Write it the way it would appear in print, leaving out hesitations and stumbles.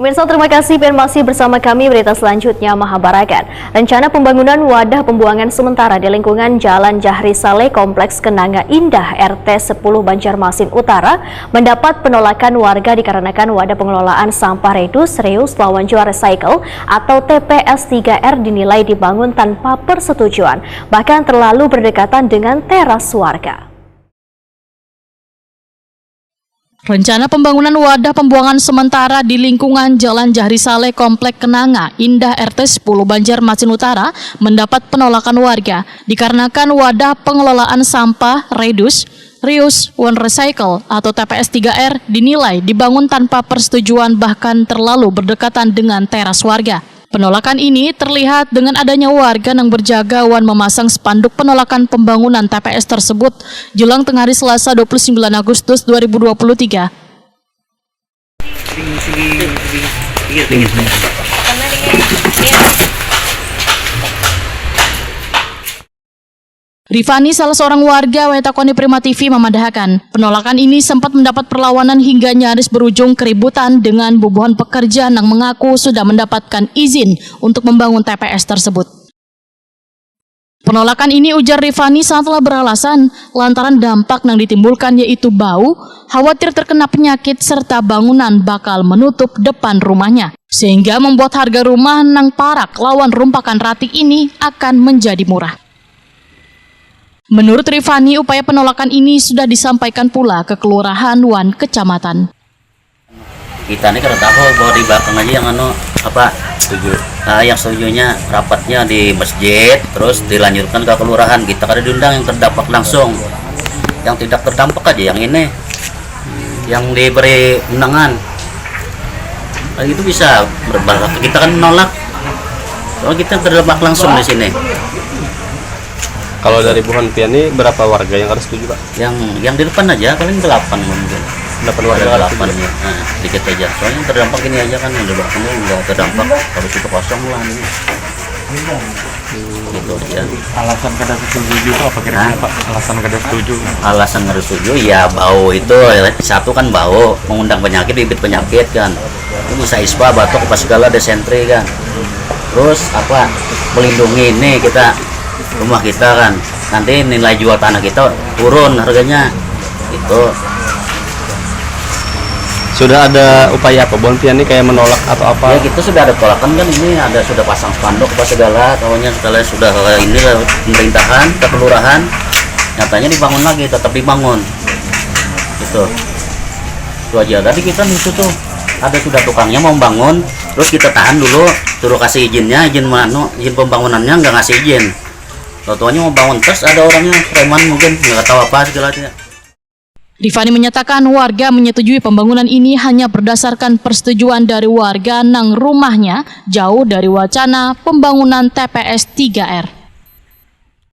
Pemirsa, terima kasih dan masih bersama kami. Berita selanjutnya Mahabarakan. Rencana pembangunan wadah pembuangan sementara di lingkungan Jalan Jahri Saleh Kompleks Kenanga Indah RT 10 Banjarmasin Utara mendapat penolakan warga dikarenakan wadah pengelolaan sampah reus lawan jual recycle atau TPS 3R dinilai dibangun tanpa persetujuan, bahkan terlalu berdekatan dengan teras warga. Rencana pembangunan wadah pembuangan sementara di lingkungan Jalan Jahri Saleh Komplek Kenanga Indah RT 10 Banjarmasin Utara mendapat penolakan warga dikarenakan wadah pengelolaan sampah reuse one recycle atau TPS 3R dinilai dibangun tanpa persetujuan, bahkan terlalu berdekatan dengan teras warga. Penolakan ini terlihat dengan adanya warga yang berjaga memasang spanduk penolakan pembangunan TPS tersebut jelang tengah hari Selasa 29 Agustus 2023. Rifani, salah seorang warga Wetakoni Prima TV, memadahkan penolakan ini sempat mendapat perlawanan hingga nyaris berujung keributan dengan bubuhan pekerja yang mengaku sudah mendapatkan izin untuk membangun TPS tersebut. Penolakan ini, ujar Rifani, sangatlah beralasan lantaran dampak yang ditimbulkan yaitu bau, khawatir terkena penyakit serta bangunan bakal menutup depan rumahnya, sehingga membuat harga rumah nang parak lawan rumpakan ratik ini akan menjadi murah. Menurut Rifani, upaya penolakan ini sudah disampaikan pula ke kelurahan wan kecamatan. Kita ini kalau tahu bahwa di belakang aja yang setuju. Yang setujunya rapatnya di masjid, terus dilanjutkan ke kelurahan. Kita kada diundang yang terdampak langsung. Yang tidak terdampak aja yang ini, yang diberi undangan. Itu bisa berbalas. Kita kan menolak. Kalau kita terdampak langsung di sini. Kalau dari Buhan Piani, berapa warga yang harus setuju, Pak? Yang di depan aja, paling 8 mungkin. 8 warga 8 ya. Nah, dikit aja. Soalnya yang terdampak ini aja kan, yang di belakangnya nggak terdampak. Kalau itu kosong lah ini. Gitu ya. Alasan kada setuju itu apa kira-kira, Pak? Alasan kada setuju? Alasan kada setuju ya bau itu. Satu kan bau, mengundang penyakit, bibit penyakit kan. Itu bisa ispa, batuk, apa segala, desentri kan. Terus melindungi ini rumah kita kan, nanti nilai jual tanah kita turun harganya itu. Sudah ada upaya apa Buhan Piani kayak menolak atau apa? Ya kita sudah ada tolakan kan, ini sudah pasang spanduk apa segala, tahunya segala sudah ini pemerintahan ke kelurahan, nyatanya dibangun lagi, tetap dibangun itu aja. Tadi kita itu tuh ada sudah tukangnya mau bangun, terus kita tahan dulu, suruh kasih izin pembangunannya nggak ngasih izin. Totonya mau bangun, terus ada orangnya preman mungkin nggak tahu apa segalanya. Rifani menyatakan warga menyetujui pembangunan ini hanya berdasarkan persetujuan dari warga nang rumahnya jauh dari wacana pembangunan TPS 3R.